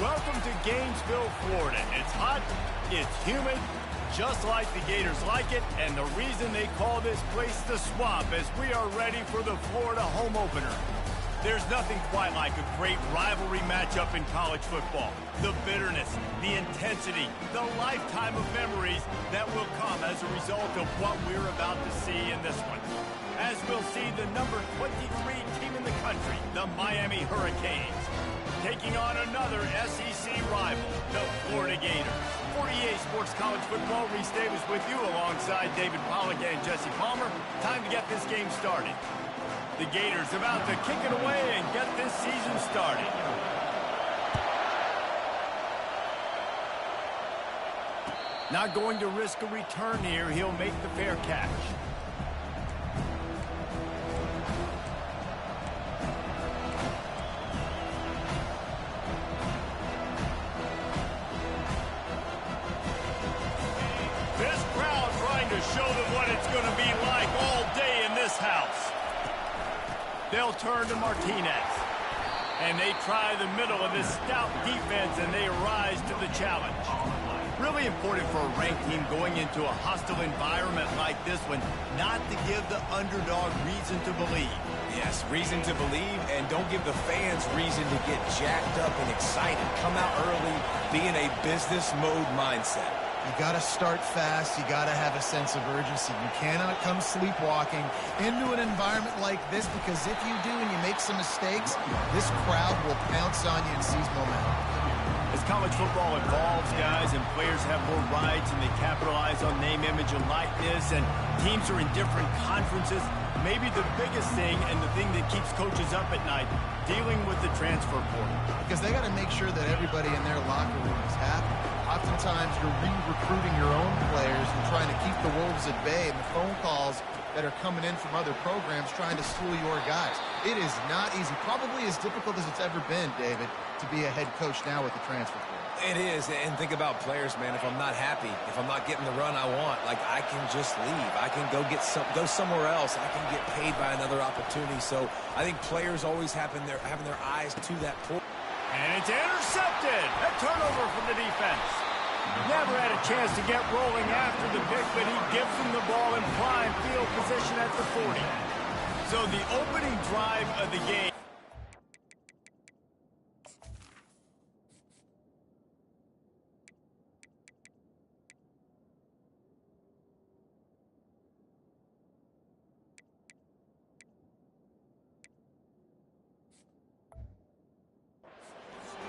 Welcome to Gainesville, Florida. It's hot, it's humid, just like the Gators like it, and the reason they call this place the Swamp is we are ready for the Florida home opener. There's nothing quite like a great rivalry matchup in college football. The bitterness, the intensity, the lifetime of memories that will come as a result of what we're about to see in this one. As we'll see the number 23 team in the country, the Miami Hurricanes, taking on another SEC rival, the Florida Gators. 48 Sports College Football, Reese Davis with you alongside David Pollack and Jesse Palmer. Time to get this game started. The Gators about to kick it away and get this season started. Not going to risk a return here. He'll make the fair catch. Show them what it's going to be like all day in this house. They'll turn to Martinez. And they try the middle of this stout defense, and they rise to the challenge. Really important for a ranked team going into a hostile environment like this one, not to give the underdog reason to believe. Yes, reason to believe, and don't give the fans reason to get jacked up and excited. Come out early, be in a business mode mindset. You got to start fast. You got to have a sense of urgency. You cannot come sleepwalking into an environment like this, because if you do and you make some mistakes, this crowd will pounce on you and seize momentum. As college football evolves, guys, and players have more rights and they capitalize on name, image, and likeness, and teams are in different conferences, maybe the biggest thing and the thing that keeps coaches up at night, dealing with the transfer portal. Because they got to make sure that everybody in their locker room is happy. Oftentimes, you're re-recruiting your own players and trying to keep the wolves at bay, and the phone calls that are coming in from other programs trying to steal your guys. It is not easy. Probably as difficult as it's ever been, David, to be a head coach now with the transfer portal. It is, and think about players, man. If I'm not happy, if I'm not getting the run I want, like, I can just leave. I can go somewhere else. I can get paid by another opportunity. So I think players always having their eyes to that portal. And it's intercepted. A turnover from the defense. Never had a chance to get rolling after the pick, but he gives them the ball in prime field position at the 40. So the opening drive of the game.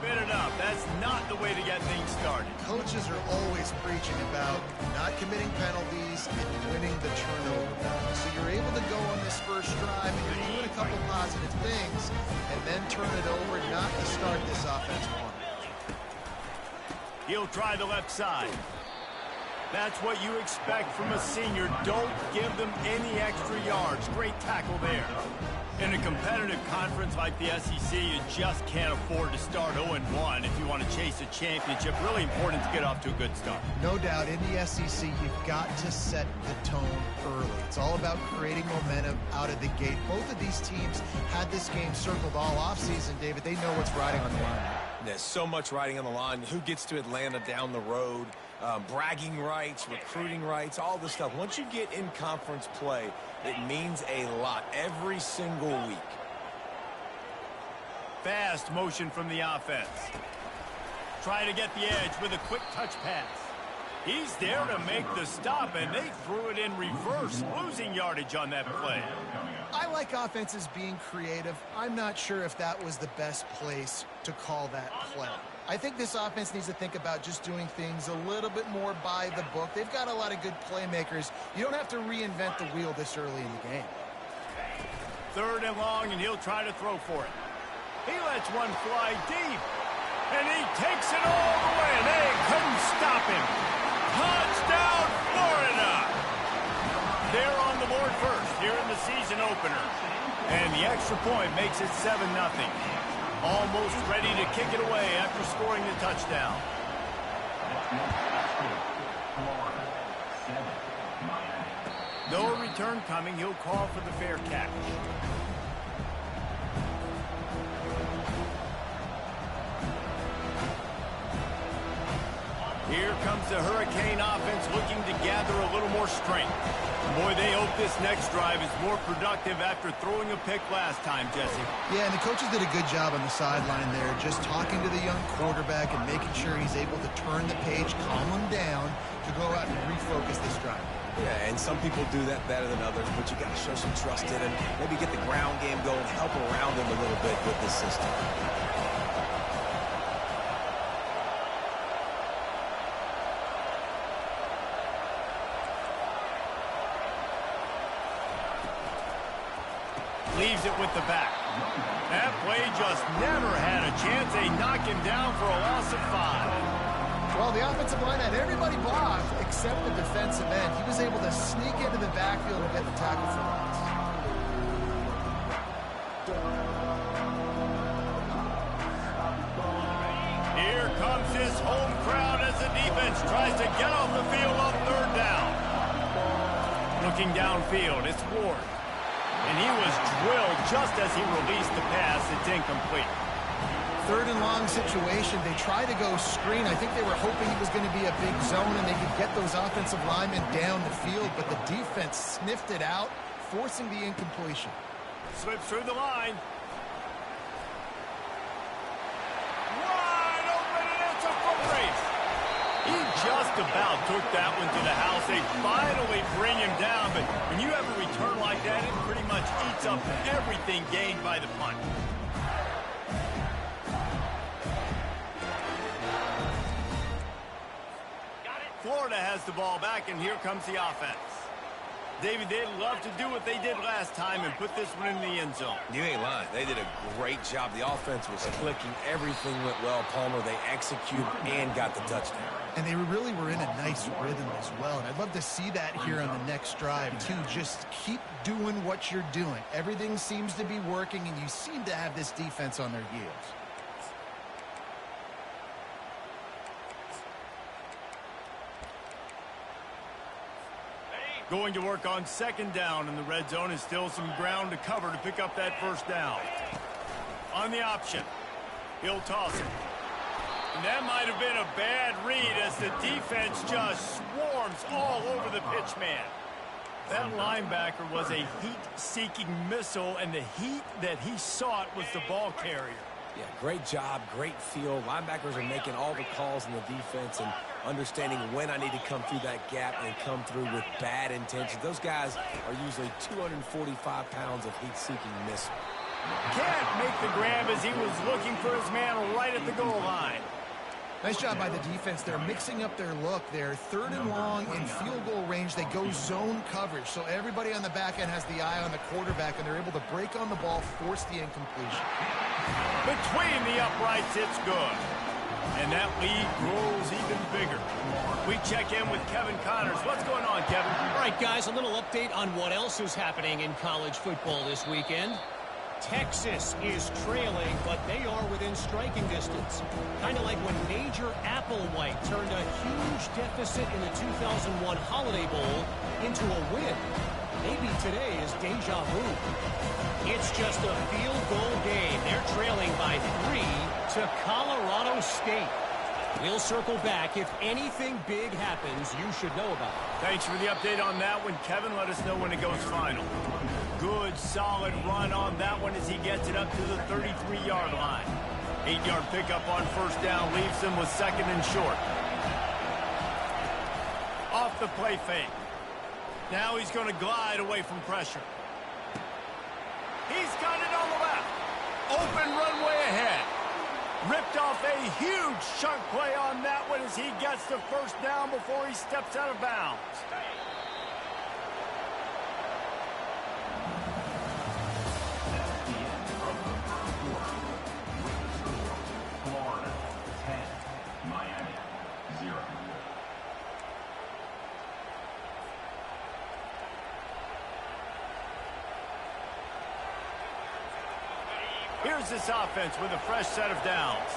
Spin it up. That's not the way to get things started. Coaches are always preaching about not committing penalties and winning the turnover battle. So you're able to go on this first drive and you're doing a couple positive things and then turn it over, not to start this offense one. He'll try the left side. That's what you expect from a senior. Don't give them any extra yards. Great tackle there. In a competitive conference like the SEC, you just can't afford to start 0-1 if you want to chase a championship. Really important to get off to a good start. No doubt, in the SEC, you've got to set the tone early. It's all about creating momentum out of the gate. Both of these teams had this game circled all offseason, David. They know what's riding on the line. There's so much riding on the line. Who gets to Atlanta down the road? Bragging rights, recruiting rights, all this stuff. Once you get in conference play, it means a lot every single week. Fast motion from the offense. Trying to get the edge with a quick touch pass. He's there to make the stop, and they threw it in reverse, losing yardage on that play. I like offenses being creative. I'm not sure if that was the best place to call that play. I think this offense needs to think about just doing things a little bit more by the book. They've got a lot of good playmakers. You don't have to reinvent the wheel this early in the game. 3rd and long, and he'll try to throw for it. He lets one fly deep, and he takes it all the way. They couldn't stop him. Touchdown, Florida! They're on the board first here in the season opener. And the extra point makes it 7-0. Almost ready to kick it away after scoring the touchdown. No return coming. He'll call for the fair catch. Here comes the Hurricane offense looking to gather a little more strength. Boy, they hope this next drive is more productive after throwing a pick last time, Jesse. Yeah, and the coaches did a good job on the sideline there, just talking to the young quarterback and making sure he's able to turn the page, calm him down to go out and refocus this drive. Yeah, and some people do that better than others, but you got to show some trust in him. Maybe get the ground game going, help around him a little bit with this system. Leaves it with the back. That play just never had a chance. They knock him down for a loss of 5. Well, the offensive line had everybody blocked except the defensive end. He was able to sneak into the backfield and get the tackle for loss. Here comes his home crowd as the defense tries to get off the field on 3rd down. Looking downfield, it's Ward. And he was drilled just as he released the pass. It's incomplete. 3rd and long situation. They tried to go screen. I think they were hoping it was going to be a big zone and they could get those offensive linemen down the field, but the defense sniffed it out, forcing the incompletion. Slips through the line. Wide open, and it's a foot race. He just about took that one to the house. They finally bring him down, but when you have a return like that, it pretty much eats up everything gained by the punt. Florida has the ball back, and here comes the offense. David, they'd love to do what they did last time and put this one in the end zone. You ain't lying. They did a great job. The offense was clicking. Everything went well, Palmer. They executed and got the touchdown. And they really were in a nice rhythm as well. And I'd love to see that here on the next drive, too. Just keep doing what you're doing. Everything seems to be working, and you seem to have this defense on their heels. Going to work on 2nd down in the red zone, and still some ground to cover to pick up that 1st down. On the option, he'll toss it. And that might have been a bad read as the defense just swarms all over the pitch man. That linebacker was a heat-seeking missile, and the heat that he sought was the ball carrier. Yeah, great job, great feel. Linebackers are making all the calls in the defense and understanding when I need to come through that gap and come through with bad intentions. Those guys are usually 245 pounds of heat-seeking missile. Can't make the grab as he was looking for his man right at the goal line. Nice job by the defense. They're mixing up their look. They're 3rd and long in field goal range. They go zone coverage. So everybody on the back end has the eye on the quarterback, and they're able to break on the ball, force the incompletion. Between the uprights, it's good. And that lead grows even bigger. We check in with Kevin Connors. What's going on, Kevin? All right, guys, a little update on what else is happening in college football this weekend. Texas is trailing, but they are within striking distance. Kind of like when Major Applewhite turned a huge deficit in the 2001 Holiday Bowl into a win. Maybe today is deja vu. It's just a field goal game. They're trailing by 3 to Colorado State. We'll circle back. If anything big happens, you should know about it. Thanks for the update on that one, Kevin. Let us know when it goes final. Good, solid run on that one as he gets it up to the 33-yard line. 8-yard pickup on 1st down leaves him with 2nd and short. Off the play fake. Now he's going to glide away from pressure. He's got it on the left. Open runway ahead. Ripped off a huge chunk play on that one as he gets the 1st down before he steps out of bounds. Florida 10, Miami 0. Here's this offense with a fresh set of downs.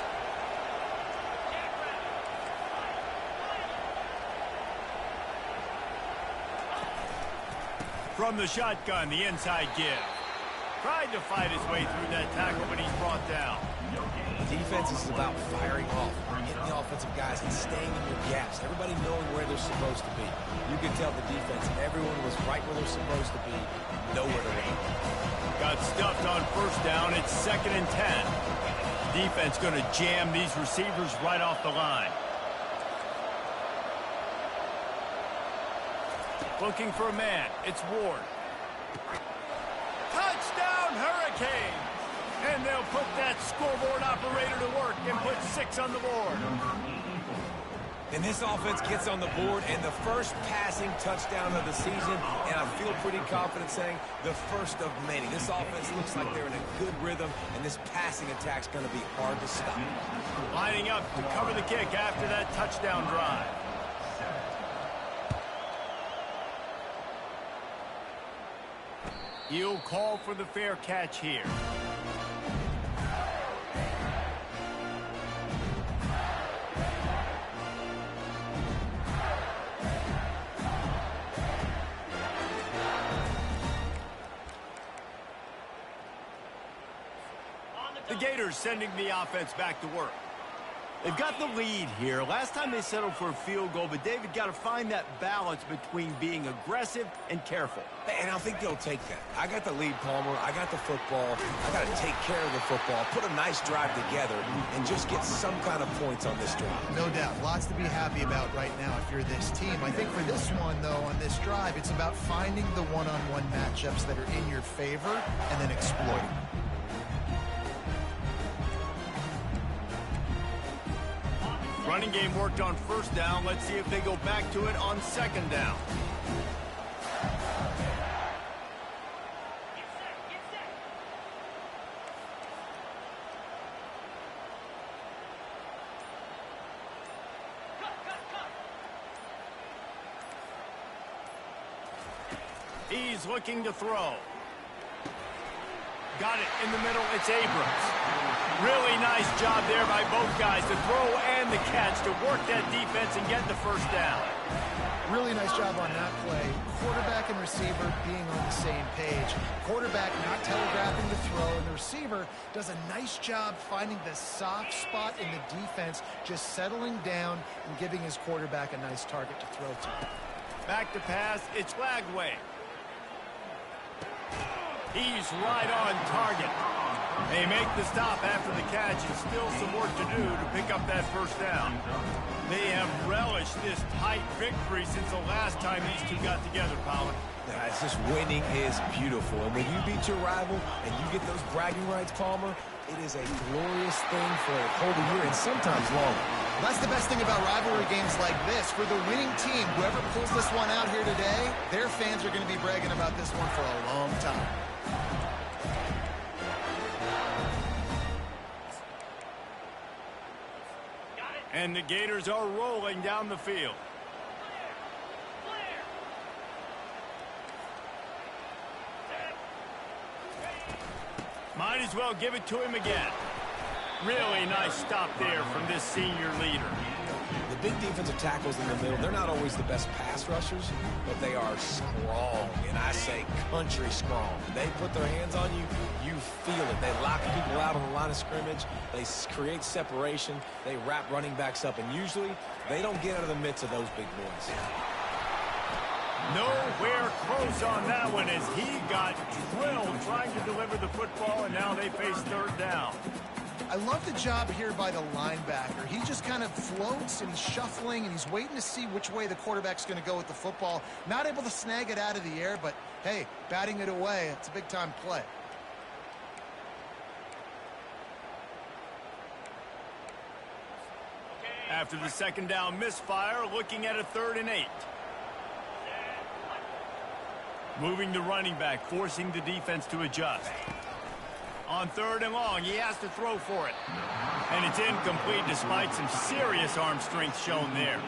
From the shotgun, the inside give. Tried to fight his way through that tackle, but he's brought down. No gain. defense is about firing off, hitting the offensive guys, and staying in your gaps. Everybody knowing where they're supposed to be. You can tell the defense, everyone was right where they're supposed to be, nowhere to run. Got stuffed on first down. It's 2nd and 10. Defense going to jam these receivers right off the line. Looking for a man. It's Ward. Touchdown, Hurricane! And they'll put that scoreboard operator to work and put 6 on the board. And this offense gets on the board, and the first passing touchdown of the season, and I feel pretty confident saying the first of many. This offense looks like they're in a good rhythm, and this passing attack's going to be hard to stop. Lining up to cover the kick after that touchdown drive. He'll call for the fair catch here. The Gators sending the offense back to work. They've got the lead here. Last time they settled for a field goal, but David got to find that balance between being aggressive and careful. And I think they'll take that. I got the lead, Palmer. I got the football. I got to take care of the football, put a nice drive together, and just get some kind of points on this drive. No doubt. Lots to be happy about right now if you're this team. I think for this one, though, on this drive, it's about finding the one-on-one matchups that are in your favor and then exploiting them. Running game worked on first down. Let's see if they go back to it on 2nd down. He's looking to throw. Got it in the middle. It's Abrams. Really nice job there by both guys to throw and the catch to work that defense and get the first down. Really nice job on that play. Quarterback and receiver being on the same page. Quarterback not telegraphing the throw, and the receiver does a nice job finding the soft spot in the defense, just settling down and giving his quarterback a nice target to throw to. Back to pass. It's Lagway. He's right on target. They make the stop after the catch, and still some work to do to pick up that first down. They have relished this tight victory since the last time these two got together, Pollard. Yeah, it's just winning is beautiful. And when you beat your rival and you get those bragging rights, Palmer, it is a glorious thing for a whole year and sometimes longer. That's the best thing about rivalry games like this. For the winning team, whoever pulls this one out here today, their fans are going to be bragging about this one for a long time. And the Gators are rolling down the field. Might as well give it to him again. Really nice stop there from this senior leader. The big defensive tackles in the middle, they're not always the best pass rushers, but they are strong, and I say country strong. They put their hands on you, you feel it. They lock people out on the line of scrimmage. They create separation. They wrap running backs up, and usually they don't get out of the midst of those big boys. Nowhere close on that one as he got drilled trying to deliver the football, and now they face 3rd down. I love the job here by the linebacker. He just kind of floats and he's shuffling and he's waiting to see which way the quarterback's going to go with the football. Not able to snag it out of the air, but hey, batting it away, it's a big-time play. After the 2nd down misfire, looking at a 3rd and 8. Moving the running back, forcing the defense to adjust. On 3rd and long, he has to throw for it. And it's incomplete despite some serious arm strength shown there.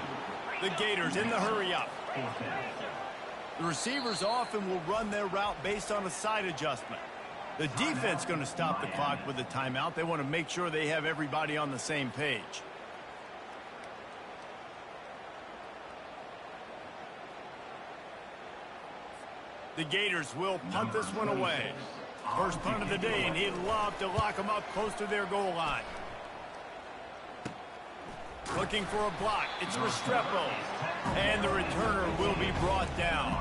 The Gators in the hurry up. The receivers often will run their route based on a side adjustment. The defense going to stop the clock with a timeout. They want to make sure they have everybody on the same page. The Gators will punt this one away. First punt of the day, and he'd love to lock them up close to their goal line. Looking for a block. It's Restrepo. And the returner will be brought down.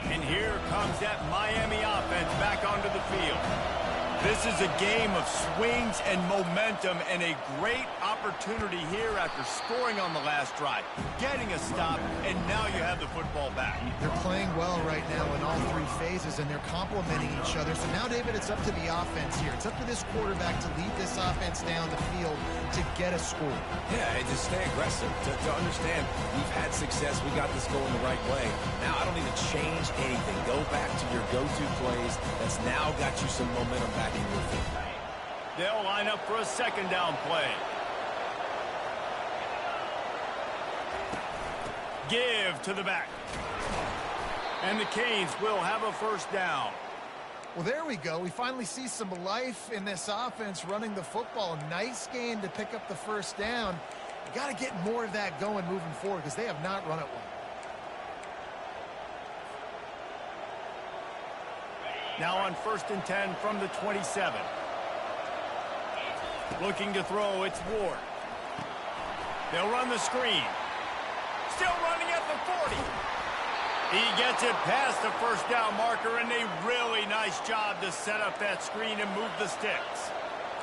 And here comes that Miami offense back onto the field. This is a game of swings and momentum and a great opportunity here after scoring on the last drive, getting a stop, and now you have the football back. They're playing well right now in all three phases, and they're complementing each other. So now, David, it's up to the offense here. It's up to this quarterback to lead this offense down the field to get a score. Yeah, and just stay aggressive. To understand, we've had success. We got this going the right way. Now I don't need to change anything. Go back to your go-to plays. That's now got you some momentum back. They'll line up for a second down play. Give to the back. And the Canes will have a first down. Well, there we go. We finally see some life in this offense running the football. Nice gain to pick up the first down. You got to get more of that going moving forward because they have not run it well. Now on 1st and 10 from the 27. Looking to throw, it's Ward. They'll run the screen. Still running at the 40. He gets it past the first down marker, and a really nice job to set up that screen and move the sticks.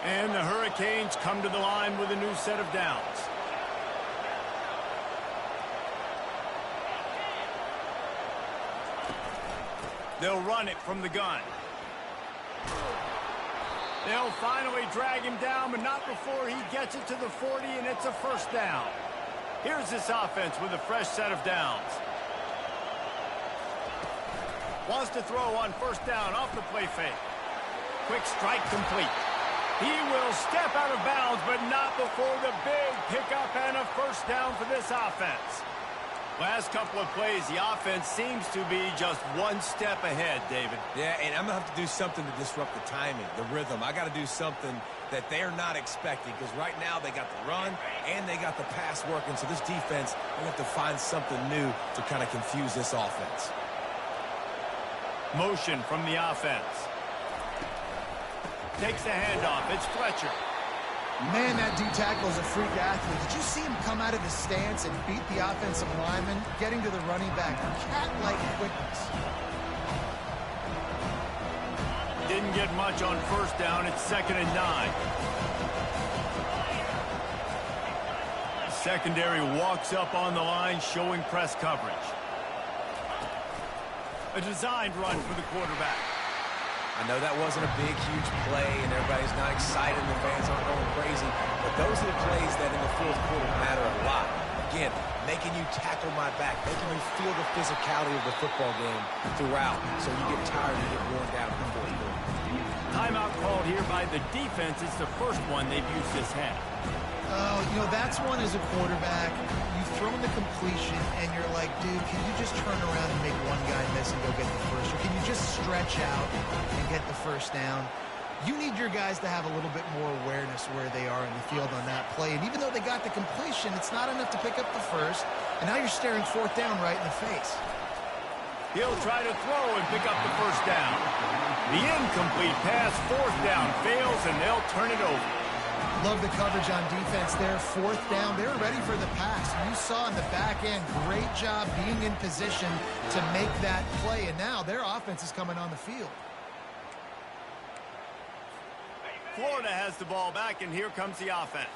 And the Hurricanes come to the line with a new set of downs. They'll run it from the gun. They'll finally drag him down, but not before he gets it to the 40, and it's a first down. Here's this offense with a fresh set of downs. Wants to throw on first down off the play fake. Quick strike complete. He will step out of bounds, but not before the big pickup and a first down for this offense. Last couple of plays, the offense seems to be just one step ahead, David. Yeah, and I'm going to have to do something to disrupt the timing, the rhythm. I got to do something that they're not expecting because right now they got the run and they got the pass working. So this defense, they have to find something new to kind of confuse this offense. Motion from the offense. Takes the handoff. It's Fletcher. Man, that D-tackle is a freak athlete. Did you see him come out of his stance and beat the offensive lineman, getting to the running back? Cat-like quickness. Didn't get much on first down. It's 2nd and 9. The secondary walks up on the line, showing press coverage. A designed run for the quarterback. I know that wasn't a big, huge play, and everybody's not excited, and the fans aren't going crazy, but those are the plays that in the fourth quarter matter a lot. Again, making you tackle my back, making you feel the physicality of the football game throughout, so you get tired and get worn down in the fourth quarter. Timeout called here by the defense. It's the first one they've used this half. Oh, you know, that's one as a quarterback. You've thrown the completion, and you're like, dude, can you just turn around and make one guy miss and go get the first? Or can you just stretch out and get the first down? You need your guys to have a little bit more awareness where they are in the field on that play. And even though they got the completion, it's not enough to pick up the first. And now you're staring fourth down right in the face. He'll try to throw and pick up the first down. The incomplete pass, fourth down, fails, and they'll turn it over. Love the coverage on defense there. Fourth down. They were ready for the pass. You saw in the back end, great job being in position to make that play. And now their offense is coming on the field. Florida has the ball back, and here comes the offense.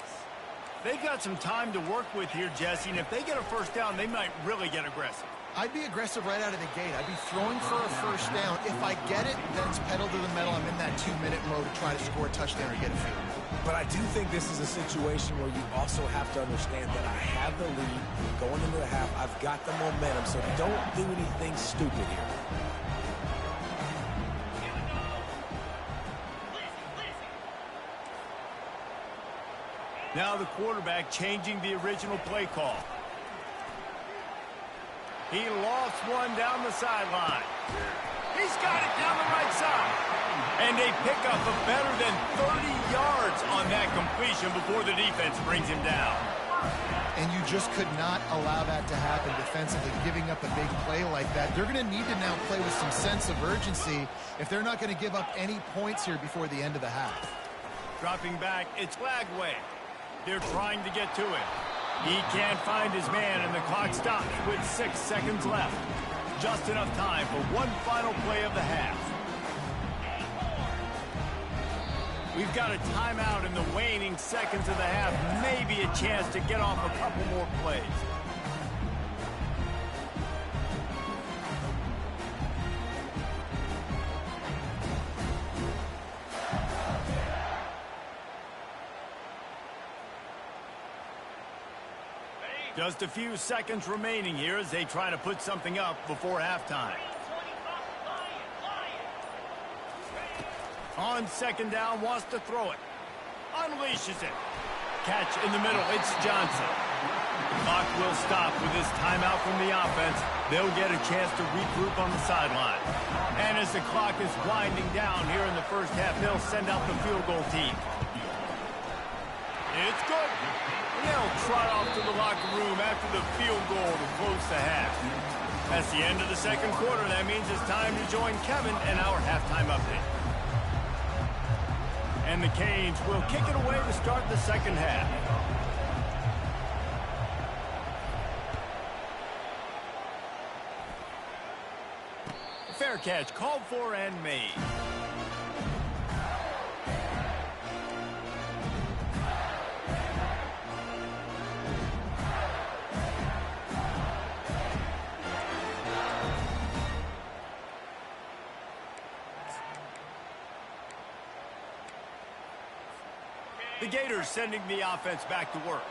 They've got some time to work with here, Jesse, and if they get a first down, they might really get aggressive. I'd be aggressive right out of the gate. I'd be throwing for a first down. If I get it, then it's pedal to the metal. I'm in that 2-minute mode to try to score a touchdown or get a field. But I do think this is a situation where you also have to understand that I have the lead going into the half. I've got the momentum, so don't do anything stupid here. Now the quarterback changing the original play call. He lost one down the sideline. He's got it down the right side. And a pickup of better than 30 yards on that completion before the defense brings him down. And you just could not allow that to happen defensively, giving up a big play like that. They're going to need to now play with some sense of urgency if they're not going to give up any points here before the end of the half. Dropping back, it's Lagway. They're trying to get to it. He can't find his man, and the clock stops with 6 seconds left. Just enough time for one final play of the half. We've got a timeout in the waning seconds of the half. Maybe a chance to get off a couple more plays. Just a few seconds remaining here as they try to put something up before halftime. On second down, wants to throw it. Unleashes it. Catch in the middle, it's Johnson. The clock will stop with this timeout from the offense. They'll get a chance to regroup on the sideline. And as the clock is winding down here in the first half, they'll send out the field goal team. It's good. They'll trot off to the locker room after the field goal to close the half. That's the end of the second quarter. That means it's time to join Kevin and our halftime update. And the Canes will kick it away to start the second half. Fair catch called for and made. The Gators sending the offense back to work.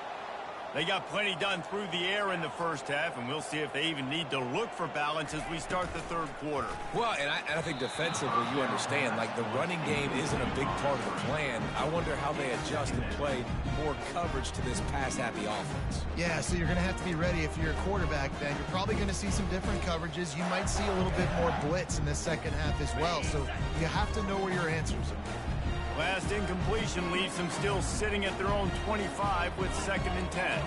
They got plenty done through the air in the first half, and we'll see if they even need to look for balance as we start the third quarter. Well, and I think defensively, you understand, like the running game isn't a big part of the plan. I wonder how they adjust and play more coverage to this pass-happy offense. Yeah, so you're going to have to be ready if you're a quarterback then. You're probably going to see some different coverages. You might see a little bit more blitz in the second half as well, so you have to know where your answers are. Last incompletion leaves them still sitting at their own 25 with 2nd and 10.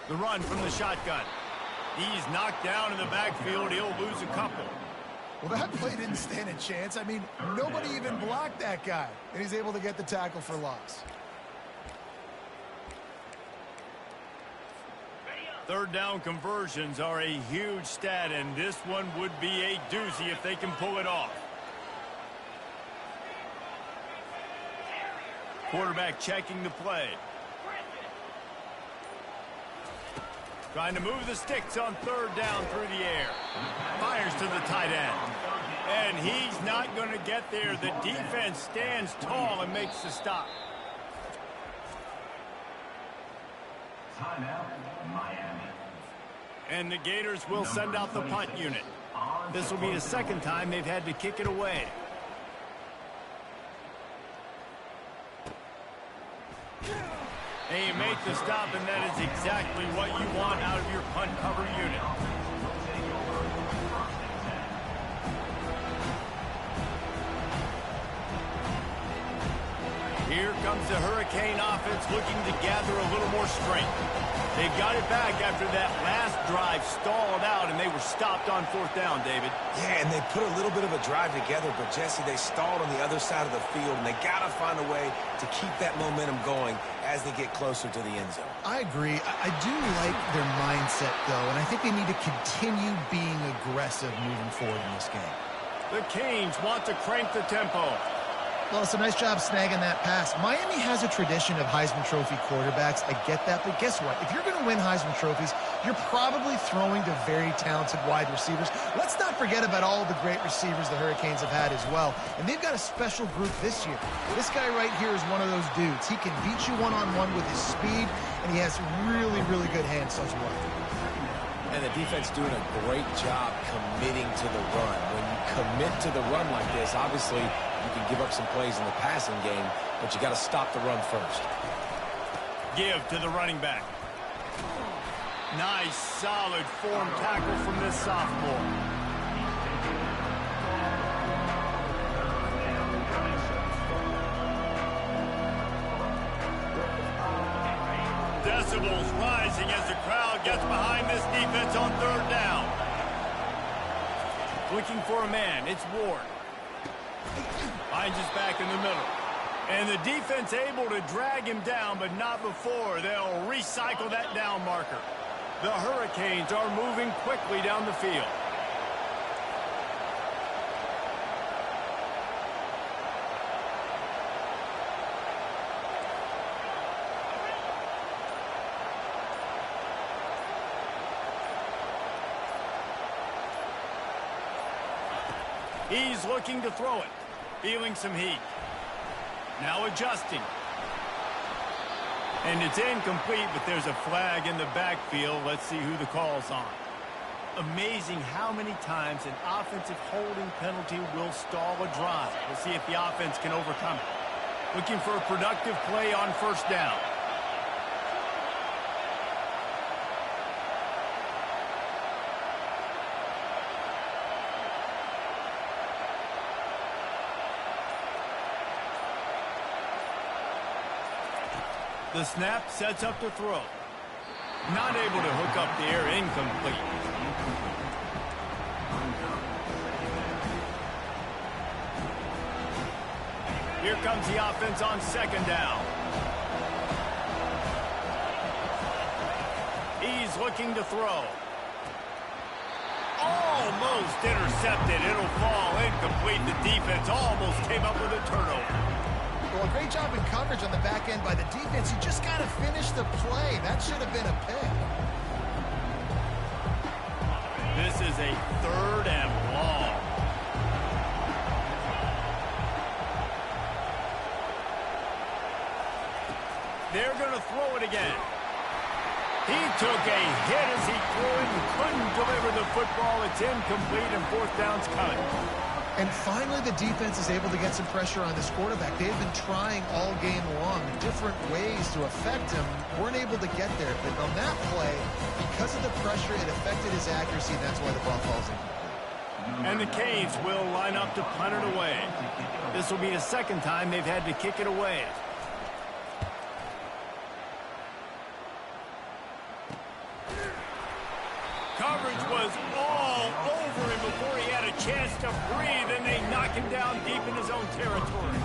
The run from the shotgun. He's knocked down in the backfield. He'll lose a couple. Well, that play didn't stand a chance. I mean, nobody even blocked that guy, and he's able to get the tackle for loss. Third down conversions are a huge stat, and this one would be a doozy if they can pull it off. Quarterback checking the play. Trying to move the sticks on third down through the air. Fires to the tight end. And he's not going to get there. The defense stands tall and makes the stop. Timeout, Miami. And the Gators will send out the punt unit. This will be the second time they've had to kick it away. And you make the stop, and that is exactly what you want out of your punt cover unit. Here comes the Hurricane offense looking to gather a little more strength. They've got it back after that last drive stalled out, and they were stopped on fourth down, David. Yeah, and they put a little bit of a drive together, but, Jesse, they stalled on the other side of the field, and they got to find a way to keep that momentum going as they get closer to the end zone. I agree. I do like their mindset, though, and I think they need to continue being aggressive moving forward in this game. The Canes want to crank the tempo. Well, it's a nice job snagging that pass. Miami has a tradition of Heisman Trophy quarterbacks. I get that, but guess what? If you're going to win Heisman Trophies, you're probably throwing to very talented wide receivers. Let's not forget about all the great receivers the Hurricanes have had as well. And they've got a special group this year. This guy right here is one of those dudes. He can beat you one-on-one with his speed, and he has really, really good hands as well. And the defense doing a great job committing to the run. When you commit to the run like this, obviously you can give up some plays in the passing game, but you got to stop the run first. Give to the running back. Nice, solid form tackle from this sophomore. Decibels rising as the crowd gets behind this defense on third down. Looking for a man. It's Ward. Finds his back in the middle. And the defense able to drag him down, but not before. They'll recycle that down marker. The Hurricanes are moving quickly down the field. He's looking to throw it. Feeling some heat. Now adjusting. And it's incomplete, but there's a flag in the backfield. Let's see who the call's on. Amazing how many times an offensive holding penalty will stall a drive. We'll see if the offense can overcome it. Looking for a productive play on first down. The snap sets up to throw. Not able to hook up there, incomplete. Here comes the offense on second down. He's looking to throw. Almost intercepted. It'll fall incomplete. The defense almost came up with a turnover. Well, a great job in coverage on the back end by the defense. You just got to finish the play. That should have been a pick. This is a 3rd and long. They're going to throw it again. He took a hit as he threw it and couldn't deliver the football. It's incomplete and 4th down's coming. And finally, the defense is able to get some pressure on this quarterback. They've been trying all game long different ways to affect him. Weren't able to get there. But on that play, because of the pressure, it affected his accuracy, and that's why the ball falls in. And the Canes will line up to punt it away. This will be the 2nd time they've had to kick it away. Coverage was all over him before he had a chance to breathe, and they knock him down deep in his own territory.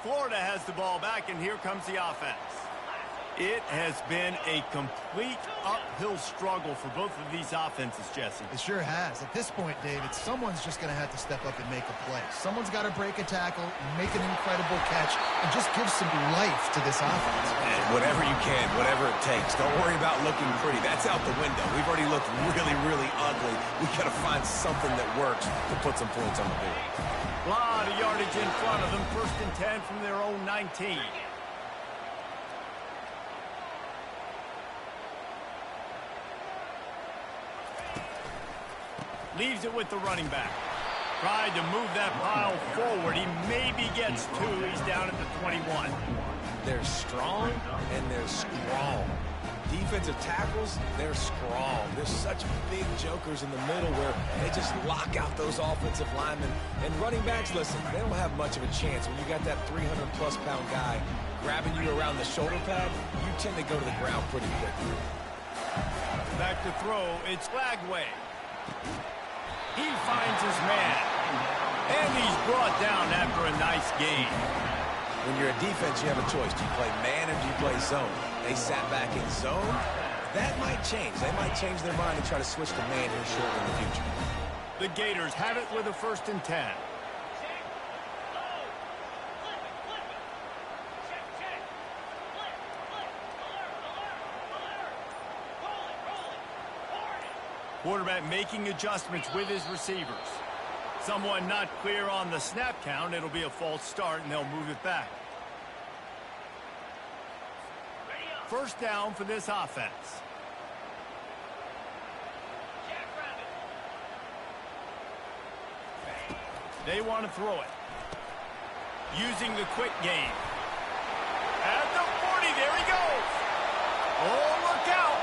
Florida has the ball back, and here comes the offense. It has been a complete uphill struggle for both of these offenses, Jesse. It sure has. At this point, David, someone's just going to have to step up and make a play. Someone's got to break a tackle, make an incredible catch, and just give some life to this offense. And whatever you can, whatever it takes. Don't worry about looking pretty. That's out the window. We've already looked really, really ugly. We got to find something that works to put some points on the board. A lot of yardage in front of them. 1st and 10 from their own 19. Leaves it with the running back. Tried to move that pile forward. He maybe gets 2. He's down at the 21. They're strong and they're strong. Defensive tackles, they're strong. There's such big jokers in the middle where they just lock out those offensive linemen. And running backs, listen, they don't have much of a chance. When you got that 300-plus pound guy grabbing you around the shoulder pad, you tend to go to the ground pretty quickly. Back to throw. It's Lagway. He finds his man. And he's brought down after a nice gain. When you're a defense, you have a choice. Do you play man or do you play zone? They sat back in zone. That might change. They might change their mind and try to switch to man here shortly in the future. The Gators have it with a 1st and 10. Quarterback making adjustments with his receivers. Someone not clear on the snap count. It'll be a false start, and they'll move it back. 1st down for this offense. They want to throw it. Using the quick game. At the 40, there he goes. Oh, look out.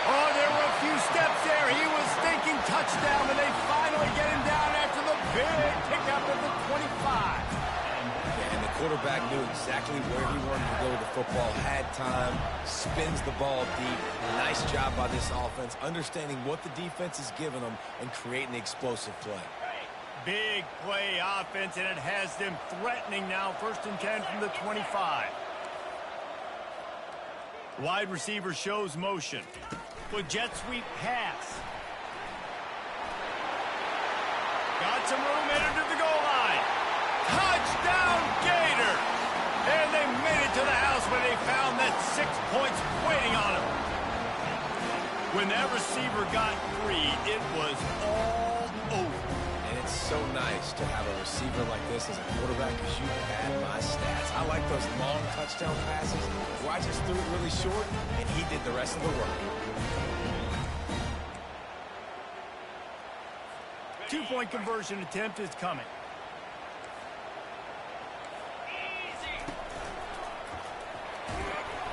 Oh, there were a few steps there. He was thinking touchdown, but they finally get him down after the big pickup at the 25. And the quarterback knew exactly where he wanted to go with the football, had time, spins the ball deep. Nice job by this offense, understanding what the defense is giving them and creating the explosive play. Big play offense, and it has them threatening now. 1st and 10 from the 25. Wide receiver shows motion. With jet sweep pass. Got some room into the goal line. Touchdown, Gator! And they made it to the house when they found that 6 points waiting on them. When that receiver got free, it was all over. And it's so nice to have a receiver like this as a quarterback because you had my stats. I like those long touchdown passes where I just threw it really short and he did the rest of the work. 2-point conversion attempt is coming.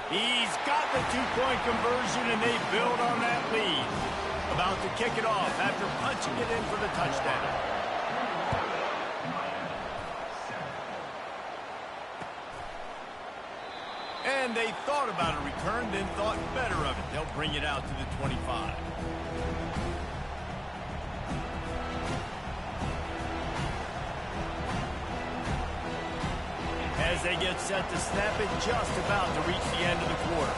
He's got the 2-point conversion, and they build on that lead. About to kick it off after punching it in for the touchdown. And they thought about a return, then thought better of it. They'll bring it out to the 25. As they get set to snap it, just about to reach the end of the quarter.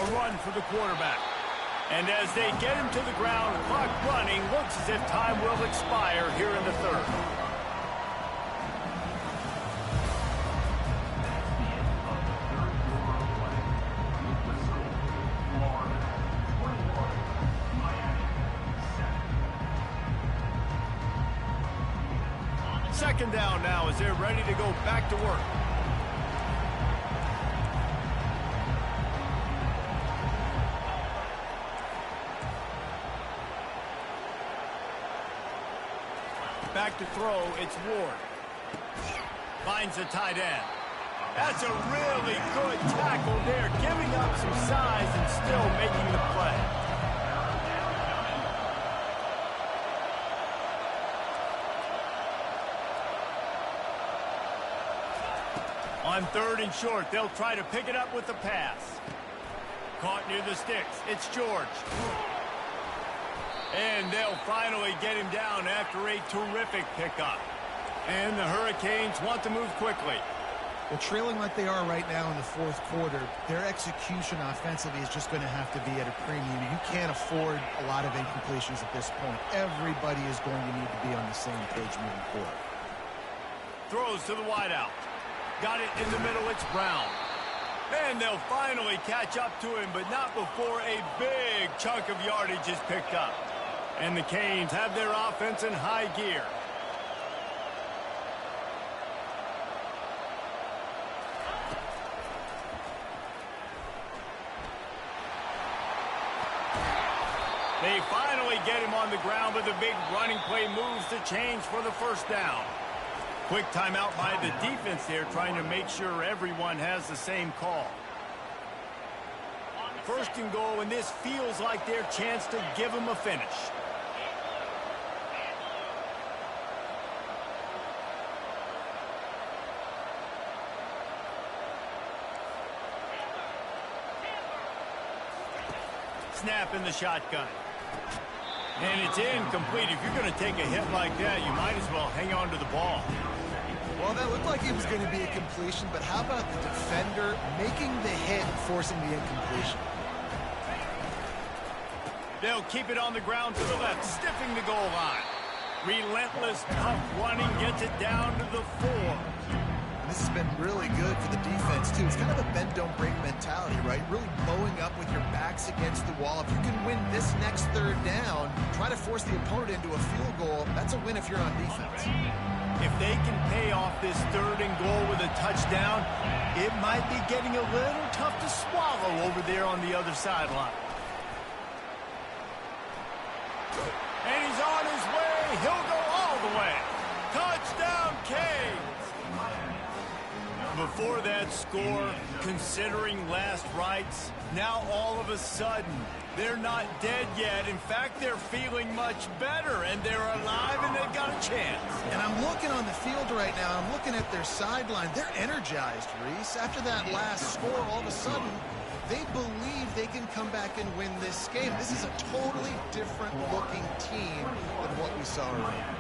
A run for the quarterback. And as they get him to the ground, clock running, looks as if time will expire here in the 3rd. Second down now as they're ready to go back to work. Back to throw, it's Ward. Finds the tight end. That's a really good tackle there, giving up some size and still making the play. On 3rd and short, they'll try to pick it up with the pass. Caught near the sticks. It's George. And they'll finally get him down after a terrific pickup. And the Hurricanes want to move quickly. Well, trailing like they are right now in the 4th quarter, their execution offensively is just going to have to be at a premium. You can't afford a lot of incompletions at this point. Everybody is going to need to be on the same page moving forward. Throws to the wideout. Got it in the middle, it's Brown. And they'll finally catch up to him, but not before a big chunk of yardage is picked up. And the Canes have their offense in high gear. They finally get him on the ground, but the big running play moves the chains for the 1st down. Quick timeout by the defense there, trying to make sure everyone has the same call. 1st and goal, and this feels like their chance to give them a finish. Snap in the shotgun. And it's incomplete. If you're going to take a hit like that, you might as well hang on to the ball. Well, that looked like it was going to be a completion, but how about the defender making the hit and forcing the incompletion? They'll keep it on the ground to the left, stiffing the goal line. Relentless, tough running gets it down to the 4. This has been really good for the defense, too. It's kind of a bend-don't-break mentality, right? Really bowing up with your backs against the wall. If you can win this next 3rd down, try to force the opponent into a field goal, that's a win if you're on defense. If they can pay off this 3rd and goal with a touchdown, it might be getting a little tough to swallow over there on the other sideline. And he's on his way. He'll go all the way. Touchdown, Canes. Before that score, considering last rites, now all of a sudden, they're not dead yet. In fact, they're feeling much better, and they're alive, and they've got a chance. And I'm looking on the field right now. I'm looking at their sideline. They're energized, Reese. After that last score, all of a sudden, they believe they can come back and win this game. This is a totally different-looking team than what we saw earlier.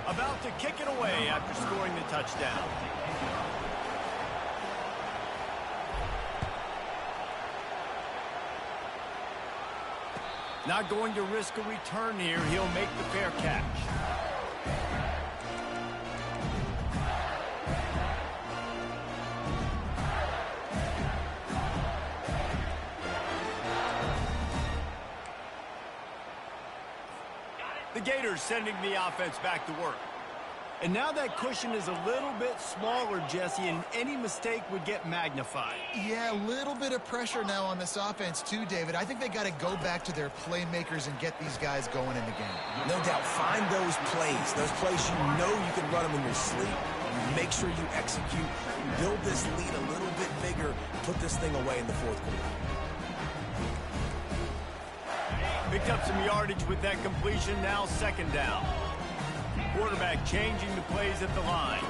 About to kick it away after scoring the touchdown. Not going to risk a return here. He'll make the fair catch. The Gators sending the offense back to work. And now that cushion is a little bit smaller, Jesse, and any mistake would get magnified. Yeah, a little bit of pressure now on this offense too, David. I think they got to go back to their playmakers and get these guys going in the game. No doubt. Find those plays you know you can run them in your sleep. Make sure you execute. Build this lead a little bit bigger. Put this thing away in the fourth quarter. Picked up some yardage with that completion. Now second down. Quarterback changing the plays at the line.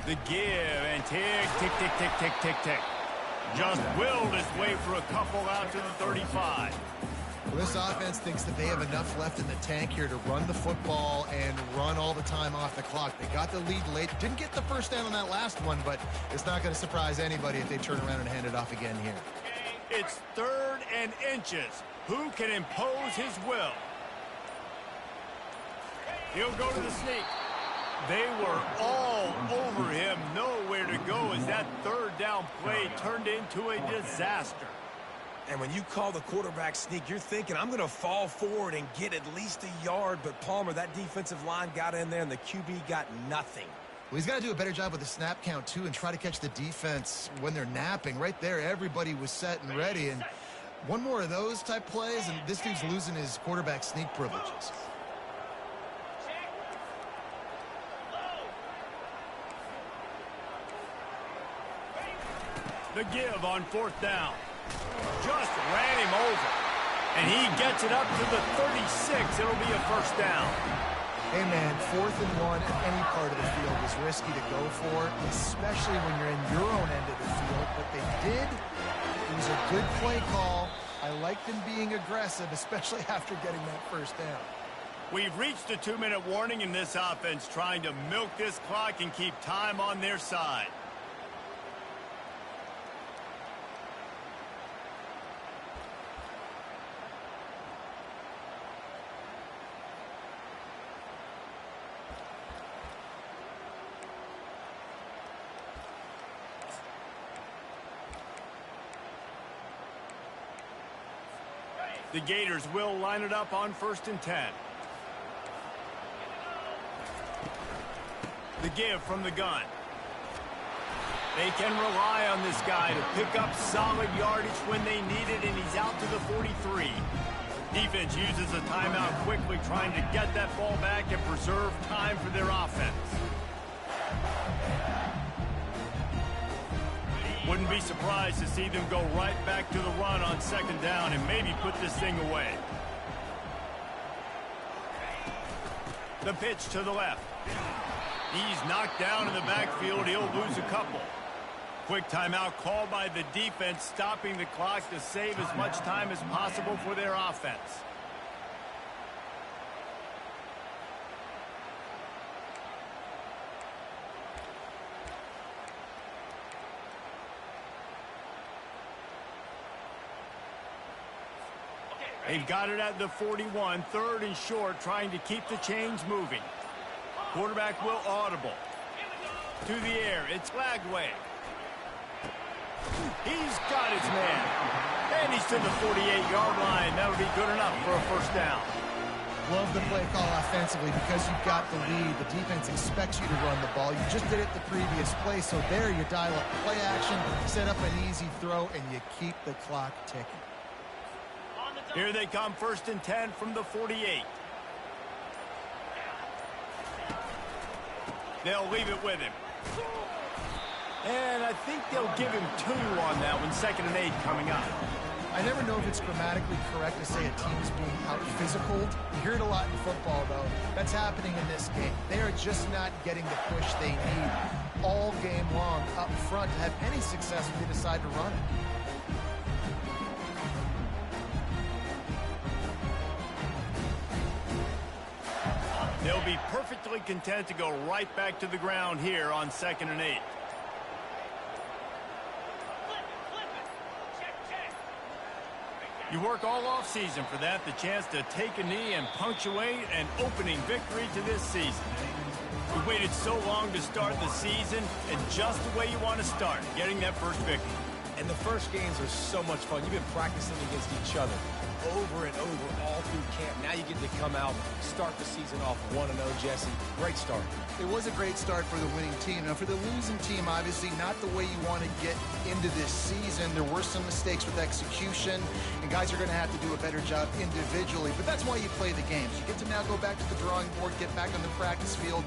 The give and tick, tick, tick, tick, tick, tick, tick. Just willed his way for a couple out to the 35. Well, this offense thinks that they have enough left in the tank here to run the football and run all the time off the clock. They got the lead late. Didn't get the first down on that last one, but it's not going to surprise anybody if they turn around and hand it off again here. It's 3rd and inches. Who can impose his will? He'll go to the sneak. They were all over him. Nowhere to go as that 3rd down play turned into a disaster. And when you call the quarterback sneak, you're thinking, I'm going to fall forward and get at least a yard. But, Palmer, that defensive line got in there, and the QB got nothing. Well, he's got to do a better job with the snap count, too, and try to catch the defense when they're napping. Right there, everybody was set and ready. And one more of those type plays, and this dude's losing his quarterback sneak privileges. The give on 4th down. Just ran him over. And he gets it up to the 36. It'll be a first down. Hey, man, 4th and 1 at any part of the field is risky to go for, especially when you're in your own end of the field. But they did. It was a good play call. I like them being aggressive, especially after getting that first down. We've reached a 2-minute warning in this offense, trying to milk this clock and keep time on their side. The Gators will line it up on 1st and 10. The give from the gun. They can rely on this guy to pick up solid yardage when they need it, and he's out to the 43. Defense uses a timeout quickly, trying to get that ball back and preserve time for their offense. Wouldn't be surprised to see them go right back to the run on 2nd down and maybe put this thing away. The pitch to the left. He's knocked down in the backfield. He'll lose a couple. Quick timeout called by the defense, stopping the clock to save as much time as possible for their offense. They've got it at the 41, 3rd and short, trying to keep the chains moving. Quarterback will audible. To the air, it's Lagway. He's got his man. And he's to the 48-yard line. That'll be good enough for a first down. Love the play call offensively because you've got the lead. The defense expects you to run the ball. You just did it the previous play, so there you dial up play action, set up an easy throw, and you keep the clock ticking. Here they come, 1st and 10 from the 48. They'll leave it with him. And I think they'll give him 2 on that one. 2nd and 8 coming up. I never know if it's grammatically correct to say a team is being out-physicaled. You hear it a lot in football, though. That's happening in this game. They are just not getting the push they need all game long up front to have any success when they decide to run it. They'll be perfectly content to go right back to the ground here on 2nd and 8. You work all offseason for that, the chance to take a knee and punctuate an opening victory to this season. We waited so long to start the season, and just the way you want to start, getting that first victory. And the first games are so much fun. You've been practicing against each other over and over all through camp. Now you get to come out, start the season off 1-0, Jesse. Great start. It was a great start for the winning team. Now, for the losing team, obviously not the way you want to get into this season. There were some mistakes with execution, and guys are going to have to do a better job individually. But that's why you play the games. You get to now go back to the drawing board, get back on the practice field,